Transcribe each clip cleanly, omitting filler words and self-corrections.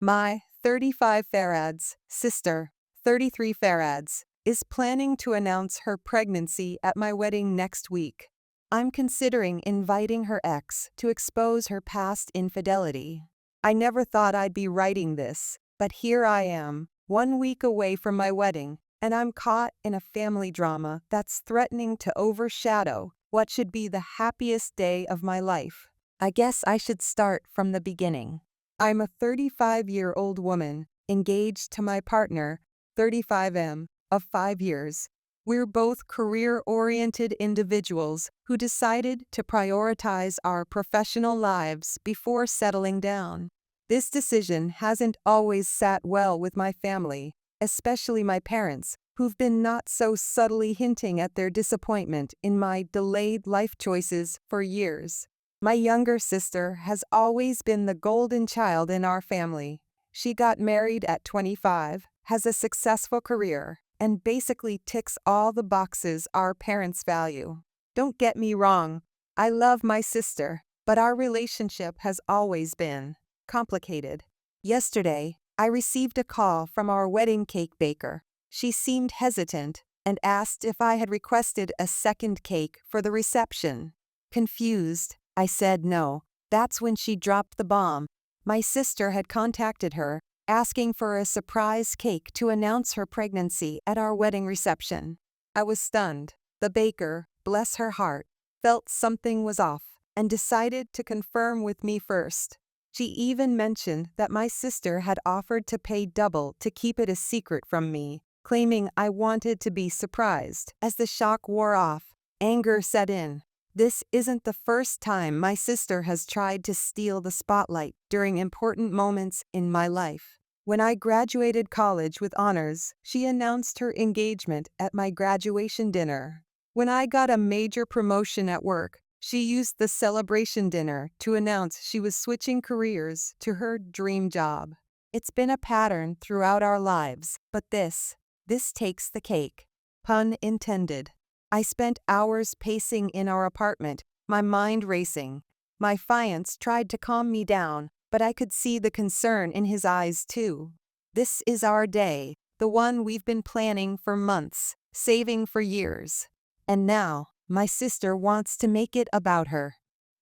My 35 farads sister, 33 farads, is planning to announce her pregnancy at my wedding next week. I'm considering inviting her ex to expose her past infidelity. I never thought I'd be writing this, but here I am, 1 week away from my wedding, and I'm caught in a family drama that's threatening to overshadow what should be the happiest day of my life. I guess I should start from the beginning. I'm a 35-year-old woman, engaged to my partner, 35M, of 5 years. We're both career-oriented individuals who decided to prioritize our professional lives before settling down. This decision hasn't always sat well with my family, especially my parents, who've been not so subtly hinting at their disappointment in my delayed life choices for years. My younger sister has always been the golden child in our family. She got married at 25, has a successful career, and basically ticks all the boxes our parents value. Don't get me wrong, I love my sister, but our relationship has always been complicated. Yesterday, I received a call from our wedding cake baker. She seemed hesitant and asked if I had requested a second cake for the reception. Confused, I said no. That's when she dropped the bomb. My sister had contacted her, asking for a surprise cake to announce her pregnancy at our wedding reception. I was stunned. The baker, bless her heart, felt something was off and decided to confirm with me first. She even mentioned that my sister had offered to pay double to keep it a secret from me, claiming I wanted to be surprised. As the shock wore off, anger set in. This isn't the first time my sister has tried to steal the spotlight during important moments in my life. When I graduated college with honors, she announced her engagement at my graduation dinner. When I got a major promotion at work, she used the celebration dinner to announce she was switching careers to her dream job. It's been a pattern throughout our lives, but this takes the cake. Pun intended. I spent hours pacing in our apartment, my mind racing. My fiancé tried to calm me down, but I could see the concern in his eyes too. This is our day, the one we've been planning for months, saving for years. And now, my sister wants to make it about her.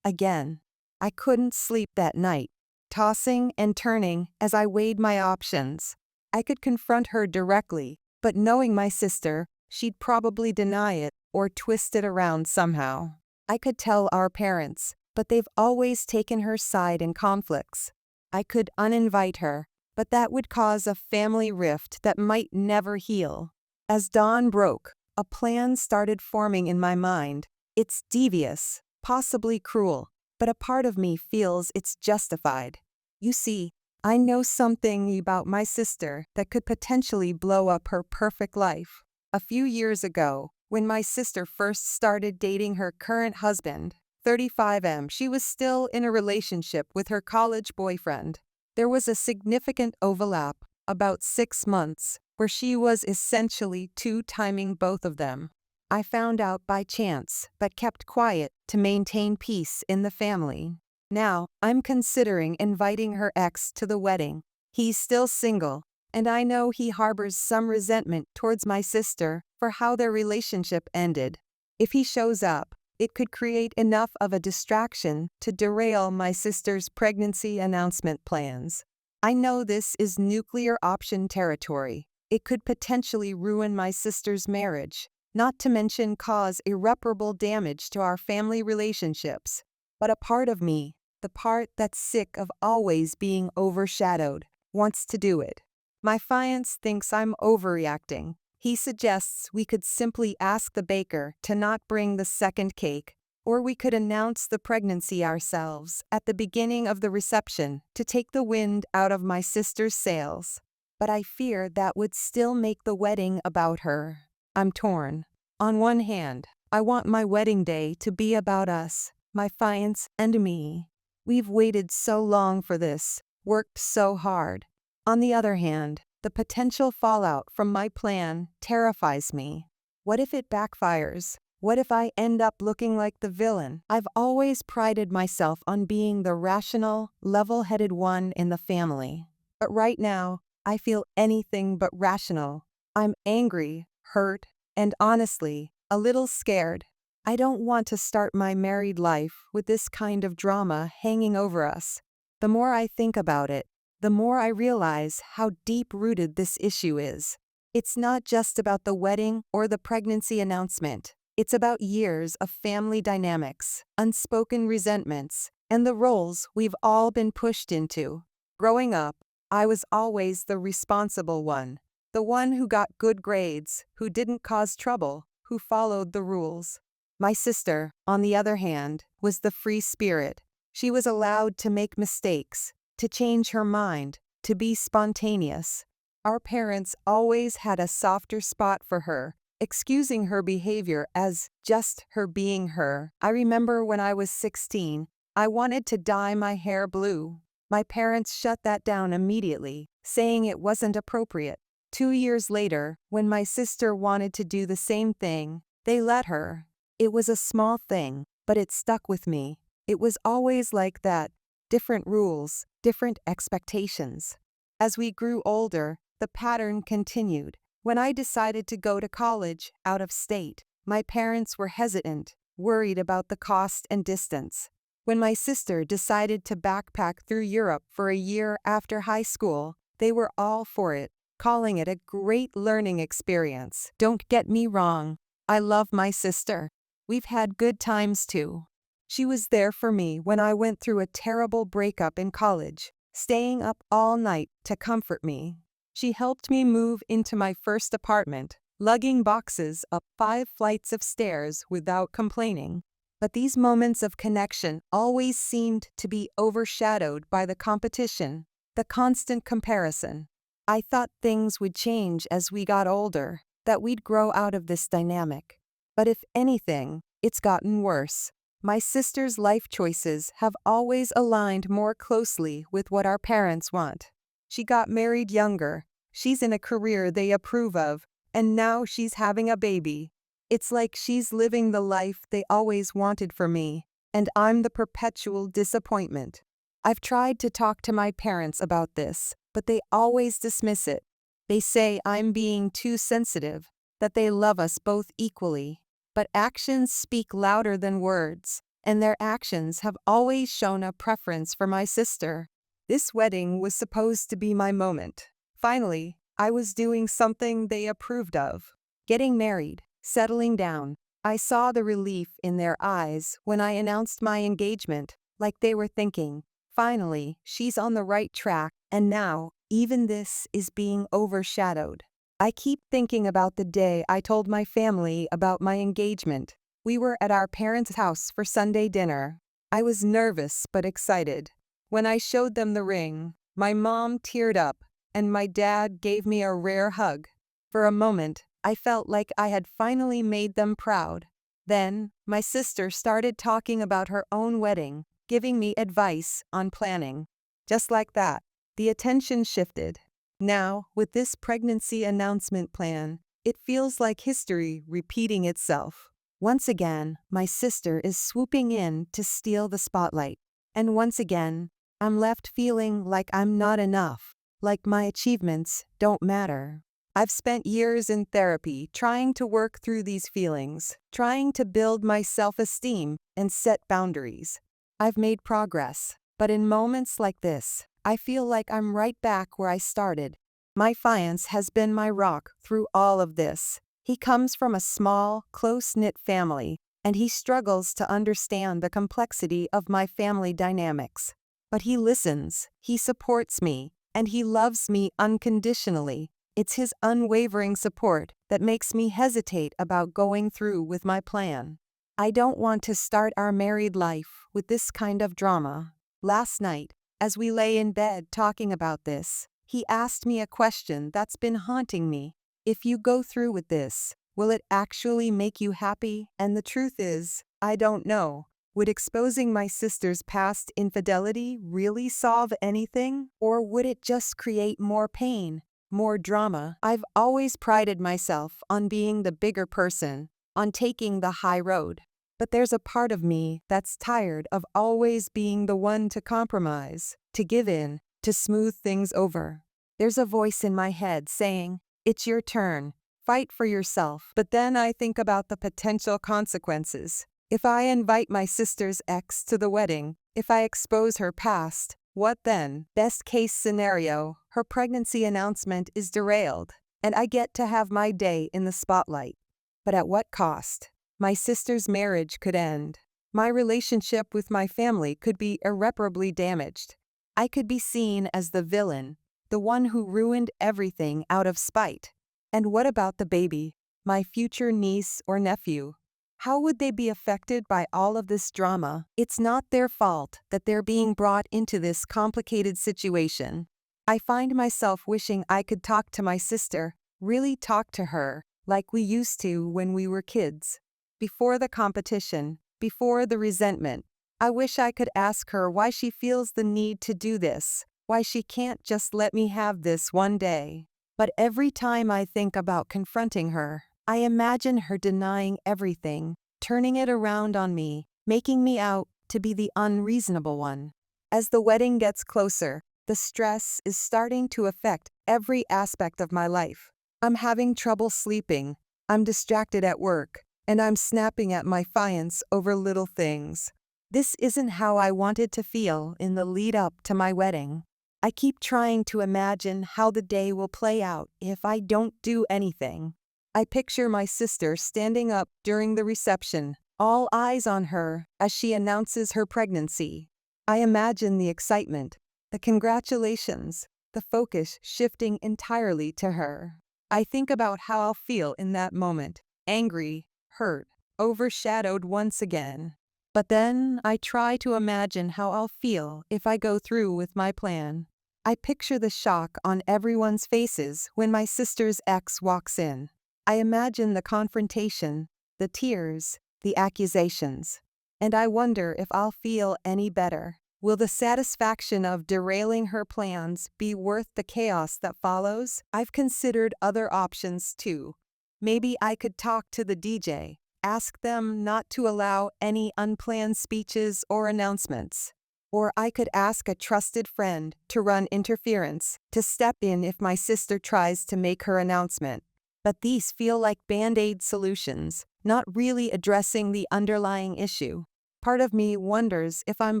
Again. I couldn't sleep that night, tossing and turning as I weighed my options. I could confront her directly, but knowing my sister, she'd probably deny it or twist it around somehow. I could tell our parents, but they've always taken her side in conflicts. I could uninvite her, but that would cause a family rift that might never heal. As dawn broke, a plan started forming in my mind. It's devious, possibly cruel, but a part of me feels it's justified. You see, I know something about my sister that could potentially blow up her perfect life. A few years ago, when my sister first started dating her current husband, 35M, she was still in a relationship with her college boyfriend. There was a significant overlap, about 6 months, where she was essentially two-timing both of them. I found out by chance, but kept quiet to maintain peace in the family. Now, I'm considering inviting her ex to the wedding. He's still single, and I know he harbors some resentment towards my sister for how their relationship ended. If he shows up, it could create enough of a distraction to derail my sister's pregnancy announcement plans. I know this is nuclear option territory. It could potentially ruin my sister's marriage, not to mention cause irreparable damage to our family relationships. But a part of me, the part that's sick of always being overshadowed, wants to do it. My fiancé thinks I'm overreacting. He suggests we could simply ask the baker to not bring the second cake, or we could announce the pregnancy ourselves at the beginning of the reception to take the wind out of my sister's sails. But I fear that would still make the wedding about her. I'm torn. On one hand, I want my wedding day to be about us, my fiancé and me. We've waited so long for this, worked so hard. On the other hand, the potential fallout from my plan terrifies me. What if it backfires? What if I end up looking like the villain? I've always prided myself on being the rational, level-headed one in the family. But right now, I feel anything but rational. I'm angry, hurt, and honestly, a little scared. I don't want to start my married life with this kind of drama hanging over us. The more I think about it, the more I realize how deep-rooted this issue is. It's not just about the wedding or the pregnancy announcement. It's about years of family dynamics, unspoken resentments, and the roles we've all been pushed into. Growing up, I was always the responsible one, the one who got good grades, who didn't cause trouble, who followed the rules. My sister, on the other hand, was the free spirit. She was allowed to make mistakes, to change her mind, to be spontaneous. Our parents always had a softer spot for her, excusing her behavior as just her being her. I remember when I was 16, I wanted to dye my hair blue. My parents shut that down immediately, saying it wasn't appropriate. 2 years later, when my sister wanted to do the same thing, they let her. It was a small thing, but it stuck with me. It was always like that. Different rules, different expectations. As we grew older, the pattern continued. When I decided to go to college out of state, my parents were hesitant, worried about the cost and distance. When my sister decided to backpack through Europe for a year after high school, they were all for it, calling it a great learning experience. Don't get me wrong, I love my sister. We've had good times too. She was there for me when I went through a terrible breakup in college, staying up all night to comfort me. She helped me move into my first apartment, lugging boxes up 5 flights of stairs without complaining. But these moments of connection always seemed to be overshadowed by the competition, the constant comparison. I thought things would change as we got older, that we'd grow out of this dynamic. But if anything, it's gotten worse. My sister's life choices have always aligned more closely with what our parents want. She got married younger, she's in a career they approve of, and now she's having a baby. It's like she's living the life they always wanted for me, and I'm the perpetual disappointment. I've tried to talk to my parents about this, but they always dismiss it. They say I'm being too sensitive, that they love us both equally. But actions speak louder than words, and their actions have always shown a preference for my sister. This wedding was supposed to be my moment. Finally, I was doing something they approved of. Getting married, settling down. I saw the relief in their eyes when I announced my engagement, like they were thinking, finally, she's on the right track, and now, even this is being overshadowed. I keep thinking about the day I told my family about my engagement. We were at our parents' house for Sunday dinner. I was nervous but excited. When I showed them the ring, my mom teared up, and my dad gave me a rare hug. For a moment, I felt like I had finally made them proud. Then, my sister started talking about her own wedding, giving me advice on planning. Just like that, the attention shifted. Now, with this pregnancy announcement plan, it feels like history repeating itself. Once again, my sister is swooping in to steal the spotlight. And once again, I'm left feeling like I'm not enough, like my achievements don't matter. I've spent years in therapy trying to work through these feelings, trying to build my self-esteem and set boundaries. I've made progress, but in moments like this, I feel like I'm right back where I started. My fiance has been my rock through all of this. He comes from a small, close-knit family, and he struggles to understand the complexity of my family dynamics. But he listens, he supports me, and he loves me unconditionally. It's his unwavering support that makes me hesitate about going through with my plan. I don't want to start our married life with this kind of drama. Last night, as we lay in bed talking about this, he asked me a question that's been haunting me. If you go through with this, will it actually make you happy? And the truth is, I don't know. Would exposing my sister's past infidelity really solve anything? Or would it just create more pain, more drama? I've always prided myself on being the bigger person, on taking the high road. But there's a part of me that's tired of always being the one to compromise, to give in, to smooth things over. There's a voice in my head saying, "It's your turn. Fight for yourself." But then I think about the potential consequences. If I invite my sister's ex to the wedding, if I expose her past, what then? Best case scenario, her pregnancy announcement is derailed, and I get to have my day in the spotlight. But at what cost? My sister's marriage could end. My relationship with my family could be irreparably damaged. I could be seen as the villain, the one who ruined everything out of spite. And what about the baby, my future niece or nephew? How would they be affected by all of this drama? It's not their fault that they're being brought into this complicated situation. I find myself wishing I could talk to my sister, really talk to her, like we used to when we were kids. Before the competition, before the resentment, I wish I could ask her why she feels the need to do this, why she can't just let me have this one day. But every time I think about confronting her, I imagine her denying everything, turning it around on me, making me out to be the unreasonable one. As the wedding gets closer, the stress is starting to affect every aspect of my life. I'm having trouble sleeping, I'm distracted at work, and I'm snapping at my fiance over little things. This isn't how I wanted to feel in the lead up to my wedding. I keep trying to imagine how the day will play out if I don't do anything. I picture my sister standing up during the reception, all eyes on her as she announces her pregnancy. I imagine the excitement, the congratulations, the focus shifting entirely to her. I think about how I'll feel in that moment, angry, hurt, overshadowed once again. But then I try to imagine how I'll feel if I go through with my plan. I picture the shock on everyone's faces when my sister's ex walks in. I imagine the confrontation, the tears, the accusations. And I wonder if I'll feel any better. Will the satisfaction of derailing her plans be worth the chaos that follows? I've considered other options too. Maybe I could talk to the DJ, ask them not to allow any unplanned speeches or announcements. Or I could ask a trusted friend to run interference, to step in if my sister tries to make her announcement. But these feel like band-aid solutions, not really addressing the underlying issue. Part of me wonders if I'm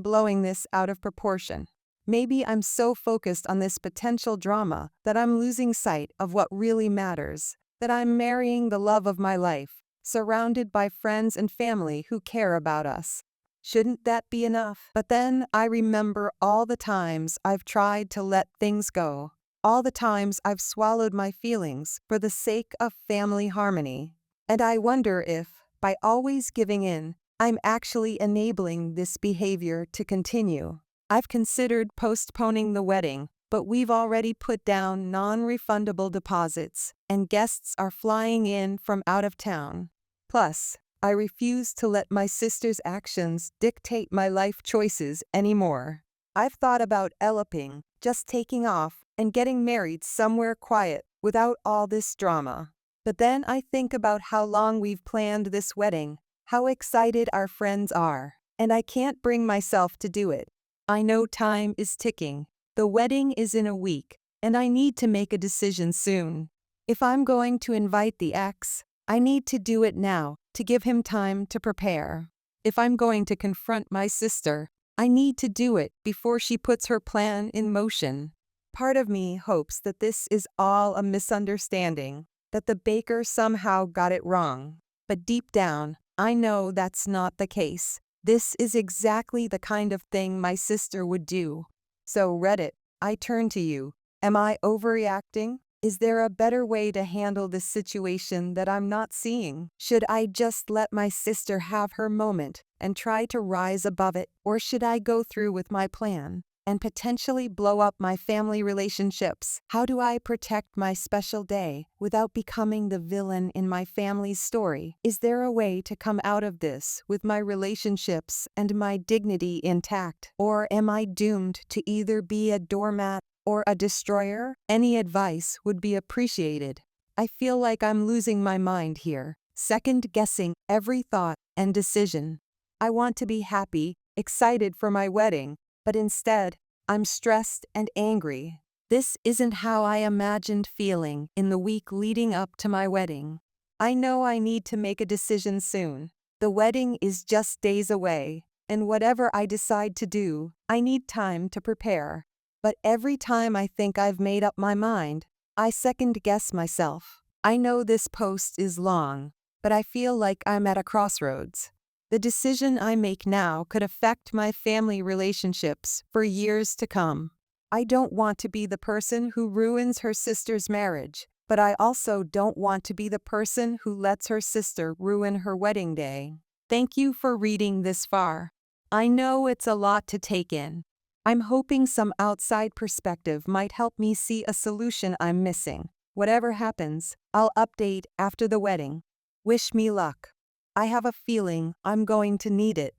blowing this out of proportion. Maybe I'm so focused on this potential drama that I'm losing sight of what really matters, that I'm marrying the love of my life, surrounded by friends and family who care about us. Shouldn't that be enough? But then I remember all the times I've tried to let things go, all the times I've swallowed my feelings for the sake of family harmony. And I wonder if, by always giving in, I'm actually enabling this behavior to continue. I've considered postponing the wedding, but we've already put down non-refundable deposits, and guests are flying in from out of town. Plus, I refuse to let my sister's actions dictate my life choices anymore. I've thought about eloping, just taking off, and getting married somewhere quiet without all this drama. But then I think about how long we've planned this wedding, how excited our friends are, and I can't bring myself to do it. I know time is ticking. The wedding is in a week, and I need to make a decision soon. If I'm going to invite the ex, I need to do it now to give him time to prepare. If I'm going to confront my sister, I need to do it before she puts her plan in motion. Part of me hopes that this is all a misunderstanding, that the baker somehow got it wrong. But deep down, I know that's not the case. This is exactly the kind of thing my sister would do. So Reddit, I turn to you. Am I overreacting? Is there a better way to handle this situation that I'm not seeing? Should I just let my sister have her moment and try to rise above it? Or should I go through with my plan and potentially blow up my family relationships? How do I protect my special day without becoming the villain in my family's story? Is there a way to come out of this with my relationships and my dignity intact? Or am I doomed to either be a doormat or a destroyer? Any advice would be appreciated. I feel like I'm losing my mind here, second-guessing every thought and decision. I want to be happy, excited for my wedding, but instead, I'm stressed and angry. This isn't how I imagined feeling in the week leading up to my wedding. I know I need to make a decision soon. The wedding is just days away, and whatever I decide to do, I need time to prepare. But every time I think I've made up my mind, I second-guess myself. I know this post is long, but I feel like I'm at a crossroads. The decision I make now could affect my family relationships for years to come. I don't want to be the person who ruins her sister's marriage, but I also don't want to be the person who lets her sister ruin her wedding day. Thank you for reading this far. I know it's a lot to take in. I'm hoping some outside perspective might help me see a solution I'm missing. Whatever happens, I'll update after the wedding. Wish me luck. I have a feeling I'm going to need it.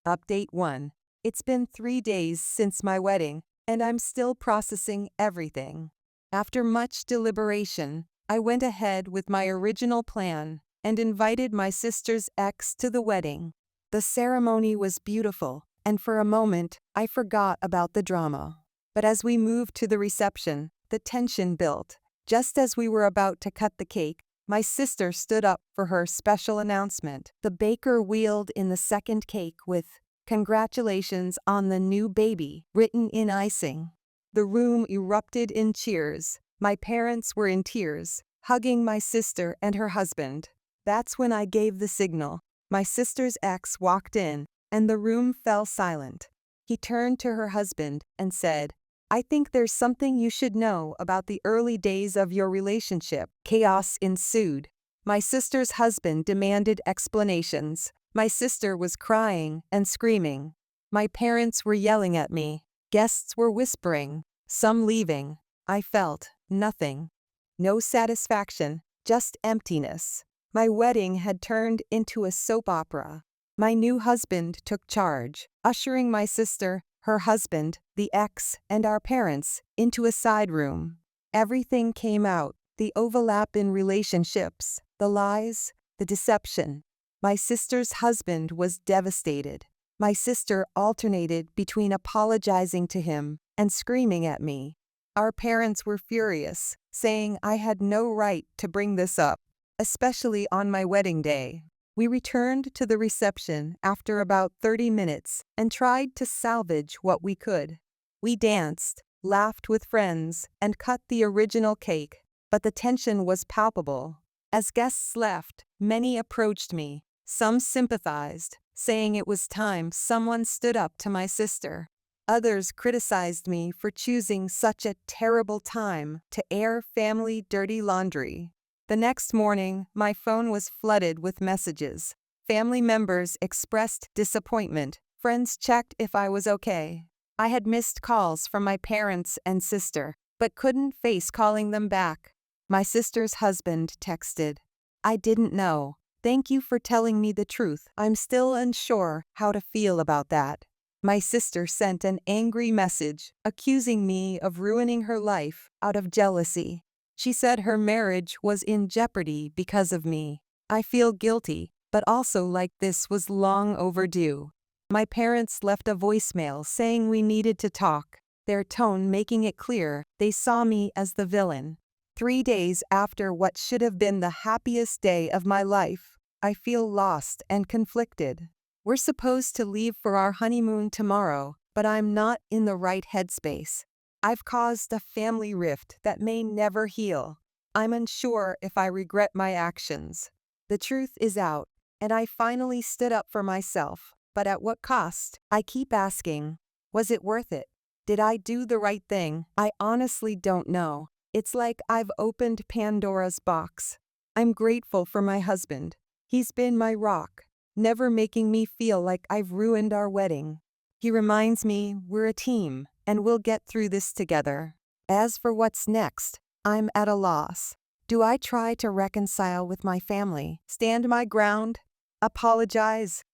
Update 1. It's been 3 days since my wedding, and I'm still processing everything. After much deliberation, I went ahead with my original plan and invited my sister's ex to the wedding. The ceremony was beautiful, and for a moment, I forgot about the drama. But as we moved to the reception, the tension built. Just as we were about to cut the cake, my sister stood up for her special announcement. The baker wheeled in the second cake with, "Congratulations on the new baby," written in icing. The room erupted in cheers. My parents were in tears, hugging my sister and her husband. That's when I gave the signal. My sister's ex walked in, and the room fell silent. He turned to her husband and said, "I think there's something you should know about the early days of your relationship." Chaos ensued. My sister's husband demanded explanations. My sister was crying and screaming. My parents were yelling at me. Guests were whispering, some leaving. I felt nothing. No satisfaction, just emptiness. My wedding had turned into a soap opera. My new husband took charge, ushering my sister, her husband, the ex, and our parents into a side room. Everything came out, the overlap in relationships, the lies, the deception. My sister's husband was devastated. My sister alternated between apologizing to him and screaming at me. Our parents were furious, saying I had no right to bring this up, especially on my wedding day. We returned to the reception after about 30 minutes and tried to salvage what we could. We danced, laughed with friends, and cut the original cake, but the tension was palpable. As guests left, many approached me. Some sympathized, saying it was time someone stood up to my sister. Others criticized me for choosing such a terrible time to air family dirty laundry. The next morning, my phone was flooded with messages. Family members expressed disappointment. Friends checked if I was okay. I had missed calls from my parents and sister, but couldn't face calling them back. My sister's husband texted, "I didn't know. Thank you for telling me the truth. I'm still unsure how to feel about that." My sister sent an angry message, accusing me of ruining her life out of jealousy. She said her marriage was in jeopardy because of me. I feel guilty, but also like this was long overdue. My parents left a voicemail saying we needed to talk, their tone making it clear they saw me as the villain. 3 days after what should have been the happiest day of my life, I feel lost and conflicted. We're supposed to leave for our honeymoon tomorrow, but I'm not in the right headspace. I've caused a family rift that may never heal. I'm unsure if I regret my actions. The truth is out, and I finally stood up for myself. But at what cost? I keep asking, was it worth it? Did I do the right thing? I honestly don't know. It's like I've opened Pandora's box. I'm grateful for my husband. He's been my rock, never making me feel like I've ruined our wedding. He reminds me we're a team, and we'll get through this together. As for what's next, I'm at a loss. Do I try to reconcile with my family, stand my ground, apologize?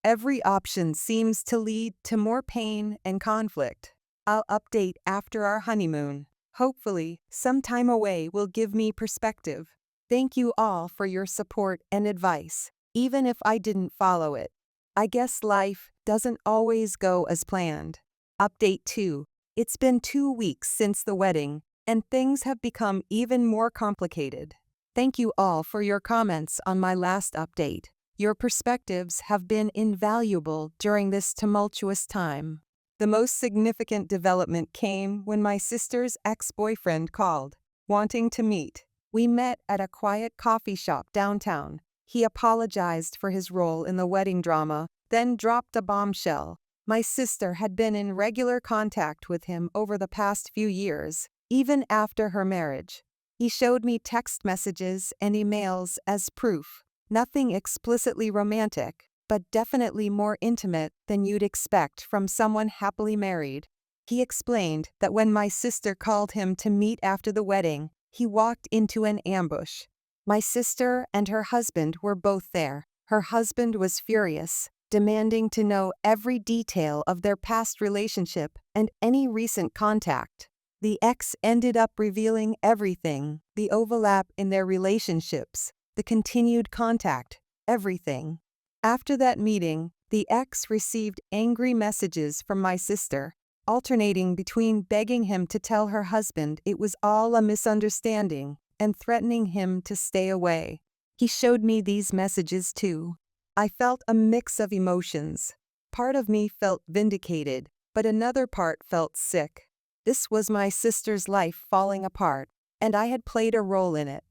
Every option seems to lead to more pain and conflict. I'll update after our honeymoon. Hopefully, some time away will give me perspective. Thank you all for your support and advice, even if I didn't follow it. I guess life doesn't always go as planned. Update 2. It's been 2 weeks since the wedding, and things have become even more complicated. Thank you all for your comments on my last update. Your perspectives have been invaluable during this tumultuous time. The most significant development came when my sister's ex-boyfriend called, wanting to meet. We met at a quiet coffee shop downtown. He apologized for his role in the wedding drama, then dropped a bombshell. My sister had been in regular contact with him over the past few years, even after her marriage. He showed me text messages and emails as proof. Nothing explicitly romantic, but definitely more intimate than you'd expect from someone happily married. He explained that when my sister called him to meet after the wedding, he walked into an ambush. My sister and her husband were both there. Her husband was furious, demanding to know every detail of their past relationship and any recent contact. The ex ended up revealing everything, the overlap in their relationships, the continued contact, everything. After that meeting, the ex received angry messages from my sister, alternating between begging him to tell her husband it was all a misunderstanding and threatening him to stay away. He showed me these messages too. I felt a mix of emotions. Part of me felt vindicated, but another part felt sick. This was my sister's life falling apart, and I had played a role in it.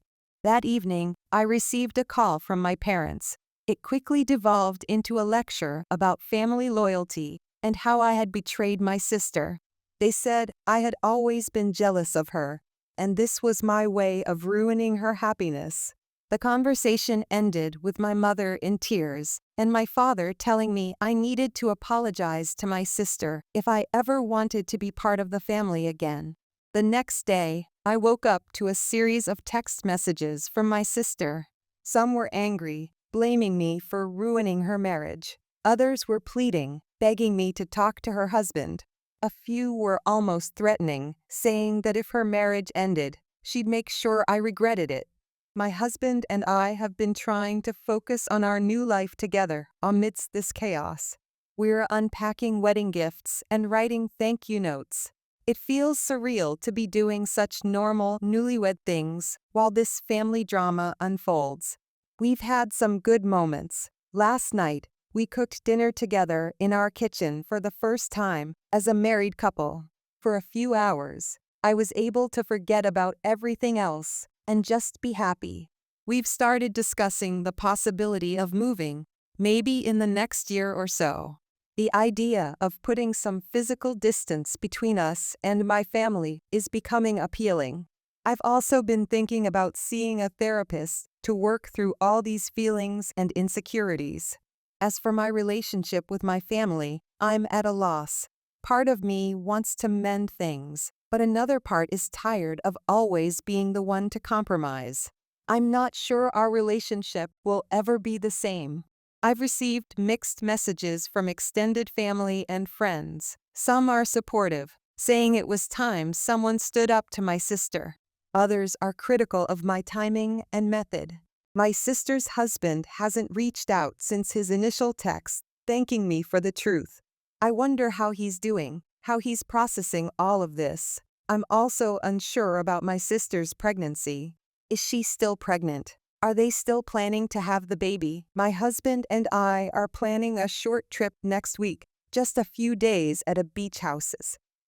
That evening, I received a call from my parents. It quickly devolved into a lecture about family loyalty and how I had betrayed my sister. They said I had always been jealous of her, and this was my way of ruining her happiness. The conversation ended with my mother in tears and my father telling me I needed to apologize to my sister if I ever wanted to be part of the family again. The next day, I woke up to a series of text messages from my sister. Some were angry, blaming me for ruining her marriage. Others were pleading, begging me to talk to her husband. A few were almost threatening, saying that if her marriage ended, she'd make sure I regretted it. My husband and I have been trying to focus on our new life together amidst this chaos. We're unpacking wedding gifts and writing thank you notes. It feels surreal to be doing such normal, newlywed things while this family drama unfolds. We've had some good moments. Last night, we cooked dinner together in our kitchen for the first time as a married couple. For a few hours, I was able to forget about everything else and just be happy. We've started discussing the possibility of moving, maybe in the next year or so. The idea of putting some physical distance between us and my family is becoming appealing. I've also been thinking about seeing a therapist to work through all these feelings and insecurities. As for my relationship with my family, I'm at a loss. Part of me wants to mend things, but another part is tired of always being the one to compromise. I'm not sure our relationship will ever be the same. I've received mixed messages from extended family and friends. Some are supportive, saying it was time someone stood up to my sister. Others are critical of my timing and method. My sister's husband hasn't reached out since his initial text, thanking me for the truth. I wonder how he's doing, how he's processing all of this. I'm also unsure about my sister's pregnancy. Is she still pregnant? Are they still planning to have the baby? My husband and I are planning a short trip next week, just a few days at a beach house.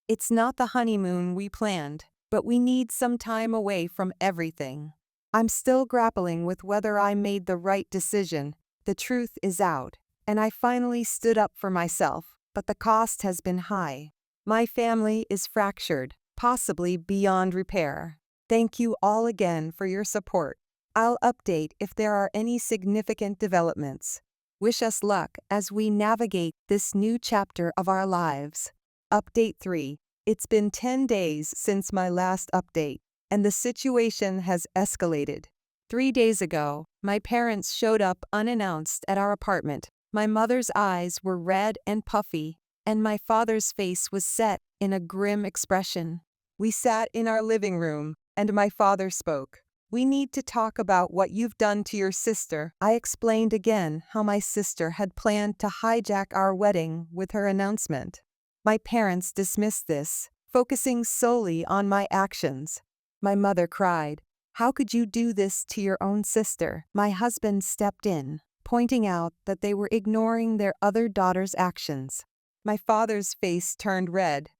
It's not the honeymoon we planned, but we need some time away from everything. I'm still grappling with whether I made the right decision. The truth is out, and I finally stood up for myself, but the cost has been high. My family is fractured, possibly beyond repair. Thank you all again for your support. I'll update if there are any significant developments. Wish us luck as we navigate this new chapter of our lives. Update 3. It's been 10 days since my last update, and the situation has escalated. 3 days ago, my parents showed up unannounced at our apartment. My mother's eyes were red and puffy, and my father's face was set in a grim expression. We sat in our living room, and my father spoke. "We need to talk about what you've done to your sister." I explained again how my sister had planned to hijack our wedding with her announcement. My parents dismissed this, focusing solely on my actions. My mother cried, "How could you do this to your own sister?" My husband stepped in, pointing out that they were ignoring their other daughter's actions. My father's face turned red.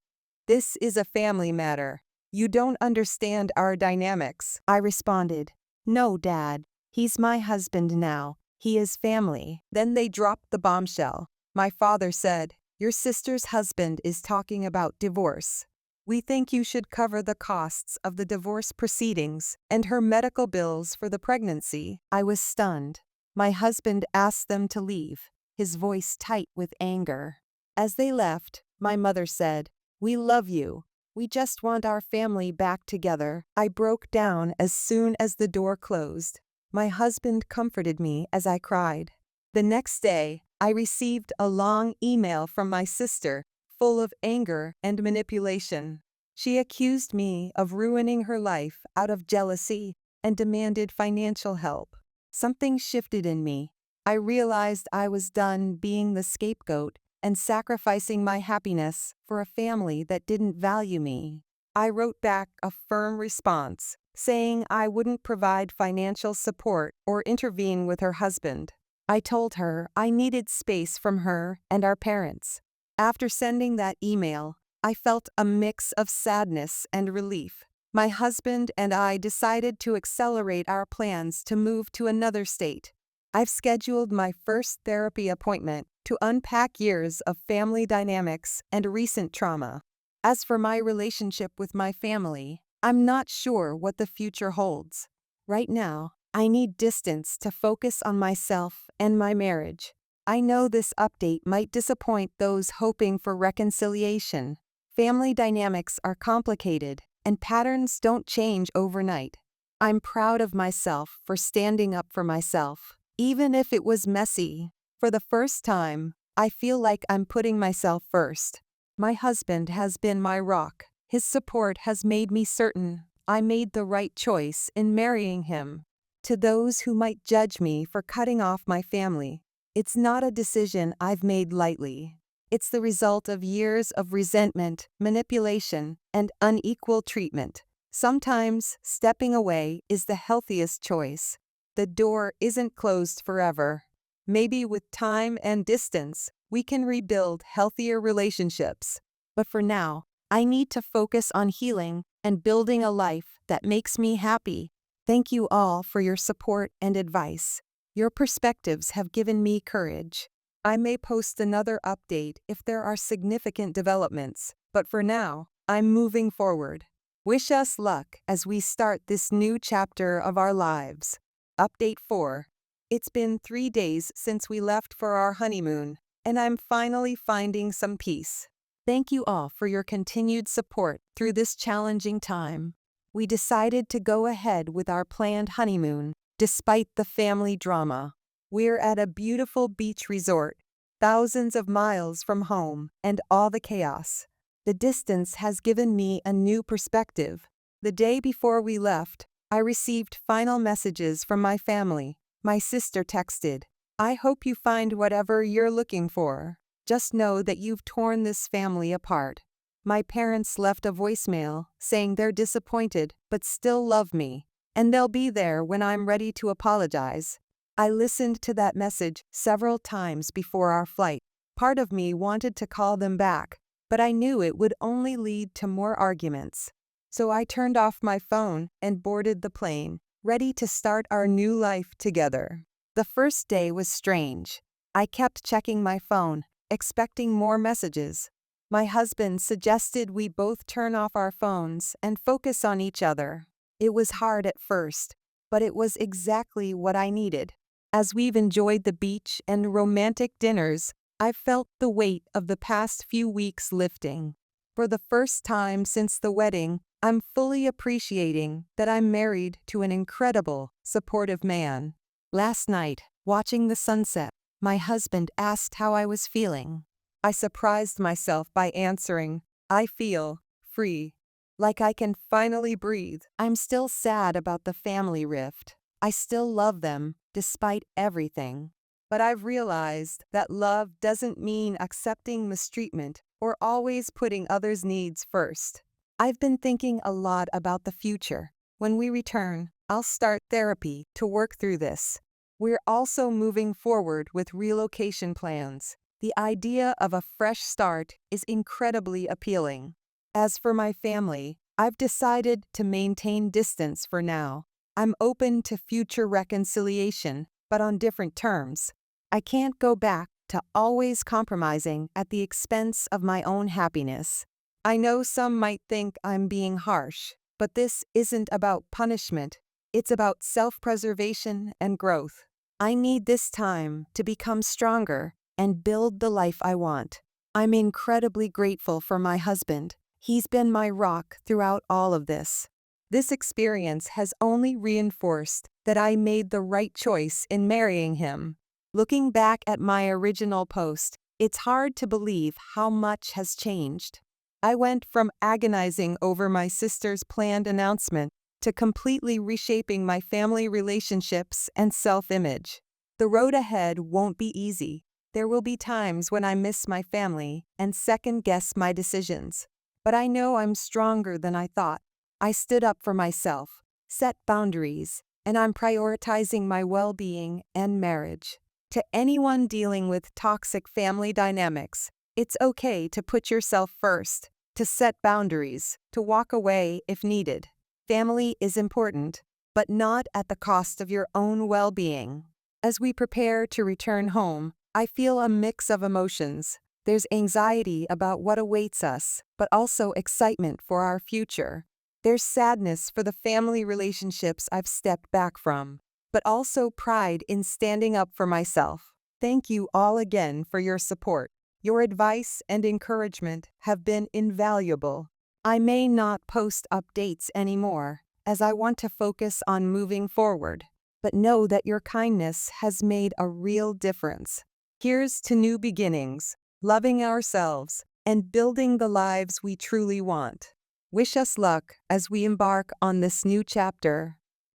"This is a family matter. You don't understand our dynamics," I responded. "No, Dad. He's my husband now. He is family." Then they dropped the bombshell. My father said, "Your sister's husband is talking about divorce. We think you should cover the costs of the divorce proceedings and her medical bills for the pregnancy." I was stunned. My husband asked them to leave, his voice tight with anger. As they left, my mother said, "We love you. We just want our family back together." I broke down as soon as the door closed. My husband comforted me as I cried. The next day, I received a long email from my sister, full of anger and manipulation. She accused me of ruining her life out of jealousy and demanded financial help. Something shifted in me. I realized I was done being the scapegoat and sacrificing my happiness for a family that didn't value me. I wrote back a firm response, saying I wouldn't provide financial support or intervene with her husband. I told her I needed space from her and our parents. After sending that email, I felt a mix of sadness and relief. My husband and I decided to accelerate our plans to move to another state. I've scheduled my first therapy appointment to unpack years of family dynamics and recent trauma. As for my relationship with my family, I'm not sure what the future holds. Right now, I need distance to focus on myself and my marriage. I know this update might disappoint those hoping for reconciliation. Family dynamics are complicated, and patterns don't change overnight. I'm proud of myself for standing up for myself, even if it was messy. For the first time, I feel like I'm putting myself first. My husband has been my rock. His support has made me certain I made the right choice in marrying him. To those who might judge me for cutting off my family, it's not a decision I've made lightly. It's the result of years of resentment, manipulation, and unequal treatment. Sometimes stepping away is the healthiest choice. The door isn't closed forever. Maybe with time and distance, we can rebuild healthier relationships. But for now, I need to focus on healing and building a life that makes me happy. Thank you all for your support and advice. Your perspectives have given me courage. I may post another update if there are significant developments, but for now, I'm moving forward. Wish us luck as we start this new chapter of our lives. Update 4. It's been 3 days since we left for our honeymoon, and I'm finally finding some peace. Thank you all for your continued support through this challenging time. We decided to go ahead with our planned honeymoon, despite the family drama. We're at a beautiful beach resort, thousands of miles from home and all the chaos. The distance has given me a new perspective. The day before we left, I received final messages from my family. My sister texted, "I hope you find whatever you're looking for. Just know that you've torn this family apart." My parents left a voicemail saying they're disappointed but still love me, and they'll be there when I'm ready to apologize. I listened to that message several times before our flight. Part of me wanted to call them back, but I knew it would only lead to more arguments. So I turned off my phone and boarded the plane, ready to start our new life together. The first day was strange. I kept checking my phone, expecting more messages. My husband suggested we both turn off our phones and focus on each other. It was hard at first, but it was exactly what I needed. As we've enjoyed the beach and romantic dinners, I've felt the weight of the past few weeks lifting. For the first time since the wedding, I'm fully appreciating that I'm married to an incredible, supportive man. Last night, watching the sunset, my husband asked how I was feeling. I surprised myself by answering, "I feel free, like I can finally breathe." I'm still sad about the family rift. I still love them, despite everything. But I've realized that love doesn't mean accepting mistreatment or always putting others' needs first. I've been thinking a lot about the future. When we return, I'll start therapy to work through this. We're also moving forward with relocation plans. The idea of a fresh start is incredibly appealing. As for my family, I've decided to maintain distance for now. I'm open to future reconciliation, but on different terms. I can't go back to always compromising at the expense of my own happiness. I know some might think I'm being harsh, but this isn't about punishment. It's about self-preservation and growth. I need this time to become stronger and build the life I want. I'm incredibly grateful for my husband. He's been my rock throughout all of this. This experience has only reinforced that I made the right choice in marrying him. Looking back at my original post, it's hard to believe how much has changed. I went from agonizing over my sister's planned announcement to completely reshaping my family relationships and self-image. The road ahead won't be easy. There will be times when I miss my family and second-guess my decisions. But I know I'm stronger than I thought. I stood up for myself, set boundaries, and I'm prioritizing my well-being and marriage. To anyone dealing with toxic family dynamics, it's okay to put yourself first, to set boundaries, to walk away if needed. Family is important, but not at the cost of your own well-being. As we prepare to return home, I feel a mix of emotions. There's anxiety about what awaits us, but also excitement for our future. There's sadness for the family relationships I've stepped back from, but also pride in standing up for myself. Thank you all again for your support. Your advice and encouragement have been invaluable. I may not post updates anymore, as I want to focus on moving forward, but know that your kindness has made a real difference. Here's to new beginnings, loving ourselves, and building the lives we truly want. Wish us luck as we embark on this new chapter.